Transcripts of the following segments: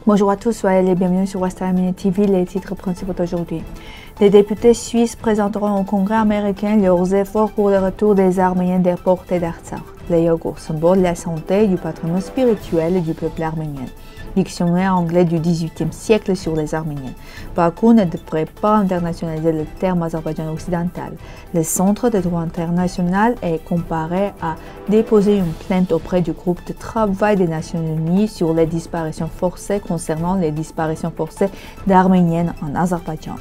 Bonjour à tous, soyez les bienvenus sur West Armenia TV, les titres principaux d'aujourd'hui. Les députés suisses présenteront au Congrès américain leurs efforts pour le retour des Arméniens déportés d'Artsakh. Les yogourts, symbole de la santé et du patrimoine spirituel du peuple arménien. Dictionnaire anglais du XVIIIe siècle sur les Arméniens. Bakou ne devrait pas internationaliser le terme Azerbaïdjan occidental. Le Centre de droit international est comparé à déposer une plainte auprès du groupe de travail des Nations Unies sur les disparitions forcées concernant les disparitions forcées d'Arméniennes en Azerbaïdjan.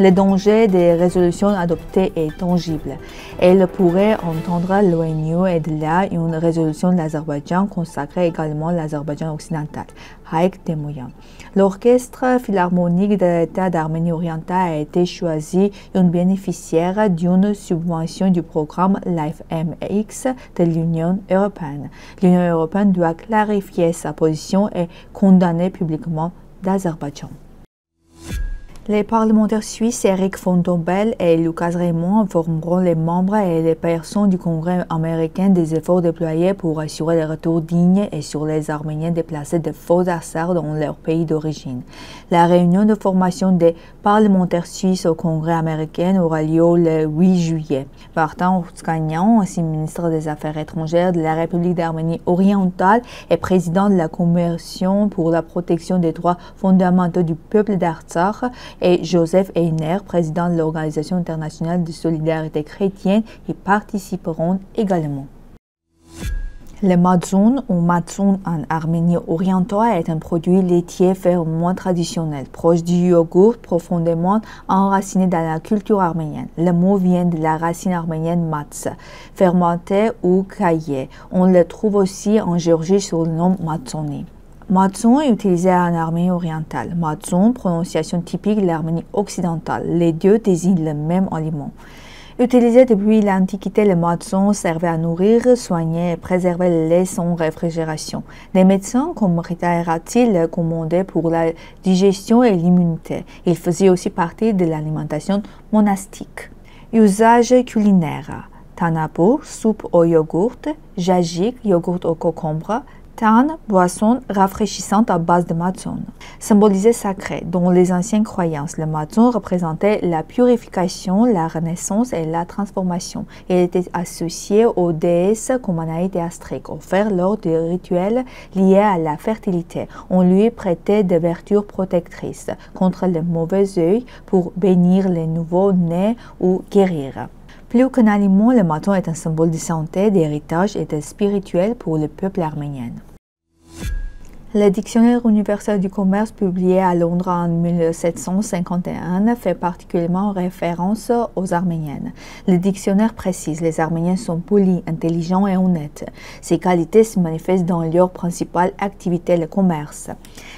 Le danger des résolutions adoptées est tangible. Elle pourrait entendre l'ONU et de là une résolution de l'Azerbaïdjan consacrée également à l'Azerbaïdjan occidental, avec des moyens. L'Orchestre philharmonique de l'État d'Arménie orientale a été choisi une bénéficiaire d'une subvention du programme LIFE-MX de l'Union européenne. L'Union européenne doit clarifier sa position et condamner publiquement l'Azerbaïdjan. Les parlementaires suisses Eric von Dobel et Lucas Raymond informeront les membres et les personnes du Congrès américain des efforts déployés pour assurer le retour digne et sur les Arméniens déplacés de faux Artsakh dans leur pays d'origine. La réunion de formation des parlementaires suisses au Congrès américain aura lieu le 8 juillet. Vartan Ouskanyan, ancien ministre des Affaires étrangères de la République d'Arménie orientale et président de la Commission pour la protection des droits fondamentaux du peuple d'Artsakh, et Joseph Einer, président de l'Organisation internationale de solidarité chrétienne, y participeront également. Le matzoun ou matzoun en Arménie orientale est un produit laitier fermement traditionnel, proche du yogourt profondément enraciné dans la culture arménienne. Le mot vient de la racine arménienne matz, fermenté ou caillé. On le trouve aussi en Géorgie sous le nom matzoni. Matzon est utilisé en Arménie orientale. Matzon, prononciation typique de l'Arménie occidentale. Les deux désignent le même aliment. Utilisé depuis l'Antiquité, le matzon servait à nourrir, soigner et préserver le lait sans réfrigération. Les médecins comme Rita Erati le commandaient pour la digestion et l'immunité. Il faisait aussi partie de l'alimentation monastique. Usage culinaire. Tanabo, soupe au yogourt. Jajik, yogourt au concombre. Tan, boisson rafraîchissante à base de matzon. Symbolisé sacré, dans les anciennes croyances, le matzon représentait la purification, la renaissance et la transformation. Il était associé aux déesses comme Anaït et Astrid, offert lors des rituels liés à la fertilité. On lui prêtait des vertus protectrices contre le mauvais œil pour bénir les nouveaux-nés ou guérir. Plus qu'un aliment, le matzon est un symbole de santé, d'héritage et de spirituel pour le peuple arménien. Le Dictionnaire universel du commerce, publié à Londres en 1751, fait particulièrement référence aux Arméniennes. Le dictionnaire précise: les Arméniens sont polis, intelligents et honnêtes. Ces qualités se manifestent dans leur principale activité, le commerce.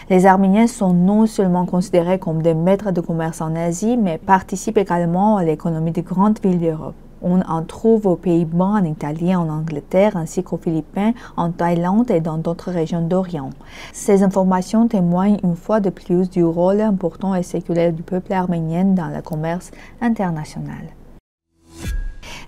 Les Arméniens sont non seulement considérés comme des maîtres de commerce en Asie, mais participent également à l'économie des grandes villes d'Europe. On en trouve aux Pays-Bas, en Italie, en Angleterre, ainsi qu'aux Philippines, en Thaïlande et dans d'autres régions d'Orient. Ces informations témoignent une fois de plus du rôle important et séculaire du peuple arménien dans le commerce international.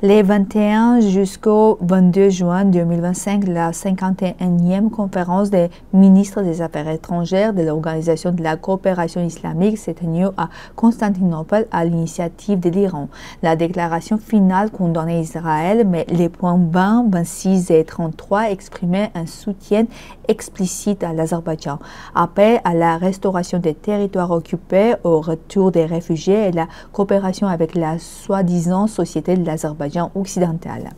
Les 21 jusqu'au 22 juin 2025, la 51e conférence des ministres des Affaires étrangères de l'Organisation de la coopération islamique s'est tenue à Constantinople à l'initiative de l'Iran. La déclaration finale condamnait Israël, mais les points 20, 26 et 33 exprimaient un soutien explicite à l'Azerbaïdjan, appel à la restauration des territoires occupés, au retour des réfugiés et la coopération avec la soi-disant société de l'Azerbaïdjan occidentale.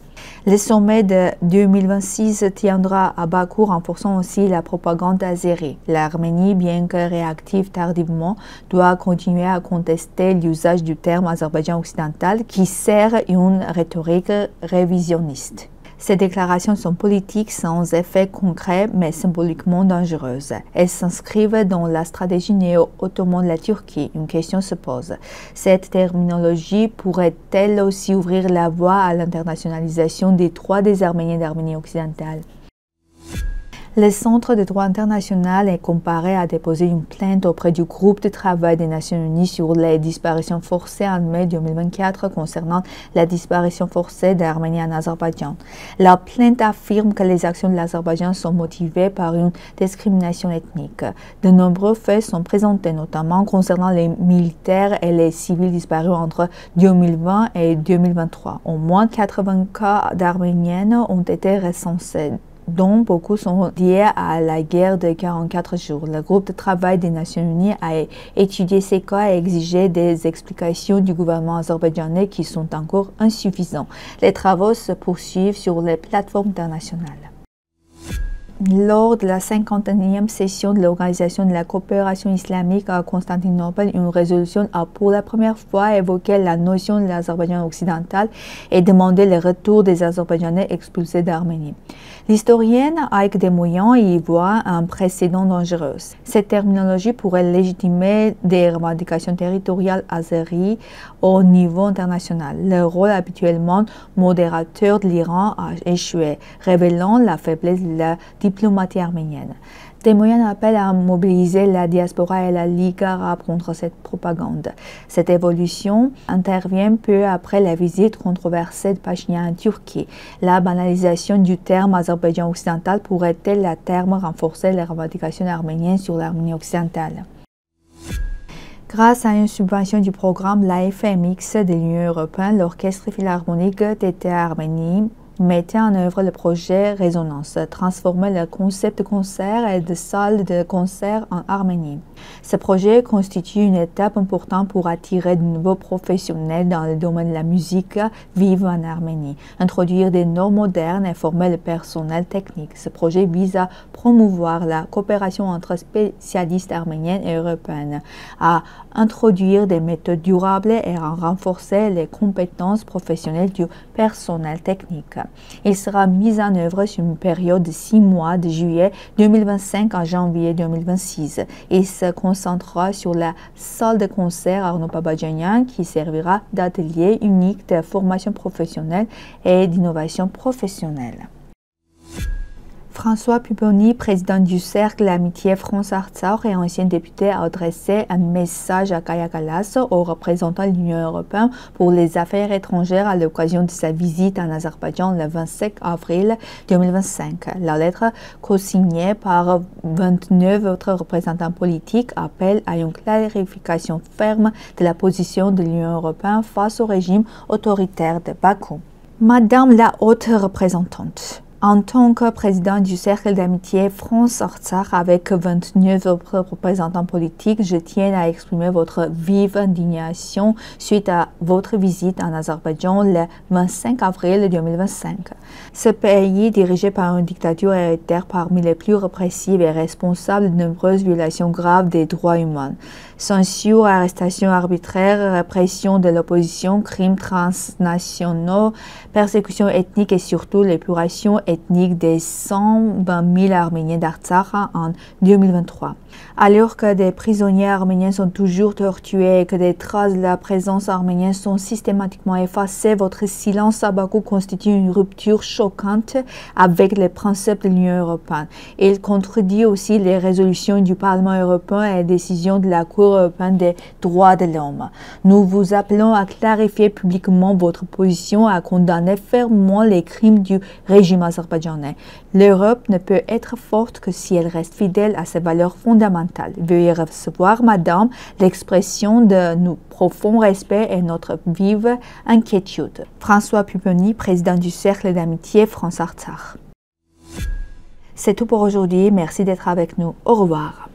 Le sommet de 2026 tiendra à Bakou, renforçant aussi la propagande azérie. L'Arménie, bien que réactive tardivement, doit continuer à contester l'usage du terme Azerbaïdjan occidental qui sert une rhétorique révisionniste. Ces déclarations sont politiques sans effet concret mais symboliquement dangereuses. Elles s'inscrivent dans la stratégie néo-ottomane de la Turquie. Une question se pose. Cette terminologie pourrait-elle aussi ouvrir la voie à l'internationalisation des droits des Arméniens d'Arménie occidentale? Le Centre de droit international est comparé à déposer une plainte auprès du groupe de travail des Nations Unies sur les disparitions forcées en mai 2024 concernant la disparition forcée d'Arméniens en Azerbaïdjan. La plainte affirme que les actions de l'Azerbaïdjan sont motivées par une discrimination ethnique. De nombreux faits sont présentés, notamment concernant les militaires et les civils disparus entre 2020 et 2023. Au moins 80 cas d'Arméniennes ont été recensés, dont beaucoup sont liés à la guerre de 44 jours. Le groupe de travail des Nations Unies a étudié ces cas et exigé des explications du gouvernement azerbaïdjanais qui sont encore insuffisants. Les travaux se poursuivent sur les plateformes internationales. Lors de la 51e session de l'Organisation de la coopération islamique à Constantinople, une résolution a pour la première fois évoqué la notion de l'Azerbaïdjan occidental et demandé le retour des Azerbaïdjanais expulsés d'Arménie. L'historienne Aïk Demoyan y voit un précédent dangereux. Cette terminologie pourrait légitimer des revendications territoriales azéries au niveau international. Le rôle habituellement modérateur de l'Iran a échoué, révélant la faiblesse de la diplomatie arménienne. Demoyan appelle à mobiliser la diaspora et la Ligue arabe contre cette propagande. Cette évolution intervient peu après la visite controversée de Pachinian en Turquie. La banalisation du terme Azerbaïdjan occidental pourrait-elle à terme renforcer les revendications arméniennes sur l'Arménie occidentale? Grâce à une subvention du programme l'AFMX de l'Union européenne, l'Orchestre philharmonique d'État Arménie mettait en œuvre le projet Résonance, transformer le concept de concert et de salle de concert en Arménie. Ce projet constitue une étape importante pour attirer de nouveaux professionnels dans le domaine de la musique vive en Arménie, introduire des normes modernes et former le personnel technique. Ce projet vise à promouvoir la coopération entre spécialistes arméniens et européens, à introduire des méthodes durables et à renforcer les compétences professionnelles du personnel technique. Il sera mis en œuvre sur une période de 6 mois, de juillet 2025 à janvier 2026. Il se concentrera sur la salle de concert Arnaud Babadjanian qui servira d'atelier unique de formation professionnelle et d'innovation professionnelle. François Pupponi, président du Cercle d'amitié France-Artsakh et ancien député, a adressé un message à Kaja Kallas, au représentant de l'Union européenne pour les affaires étrangères à l'occasion de sa visite en Azerbaïdjan le 25 avril 2025. La lettre, co-signée par 29 autres représentants politiques, appelle à une clarification ferme de la position de l'Union européenne face au régime autoritaire de Bakou. Madame la haute représentante, en tant que président du Cercle d'amitié France-Artsakh avec 29 autres représentants politiques, je tiens à exprimer votre vive indignation suite à votre visite en Azerbaïdjan le 25 avril 2025. Ce pays, dirigé par une dictature héréditaire parmi les plus répressives et responsable de nombreuses violations graves des droits humains, censure, arrestation arbitraire, répression de l'opposition, crimes transnationaux, persécution ethnique et surtout l'épuration ethnique des 120 000 Arméniens d'Artsakh en 2023. Alors que des prisonniers arméniens sont toujours torturés et que des traces de la présence arménienne sont systématiquement effacées, votre silence à Bakou constitue une rupture choquante avec les principes de l'Union européenne. Il contredit aussi les résolutions du Parlement européen et les décisions de la Cour européenne des droits de l'homme. Nous vous appelons à clarifier publiquement votre position, à condamner fermement les crimes du régime azerbaïdjanais. L'Europe ne peut être forte que si elle reste fidèle à ses valeurs fondamentales. Veuillez recevoir, Madame, l'expression de nos profonds respects et notre vive inquiétude. François Pupponi, président du Cercle d'amitié France-Artsakh. C'est tout pour aujourd'hui. Merci d'être avec nous. Au revoir.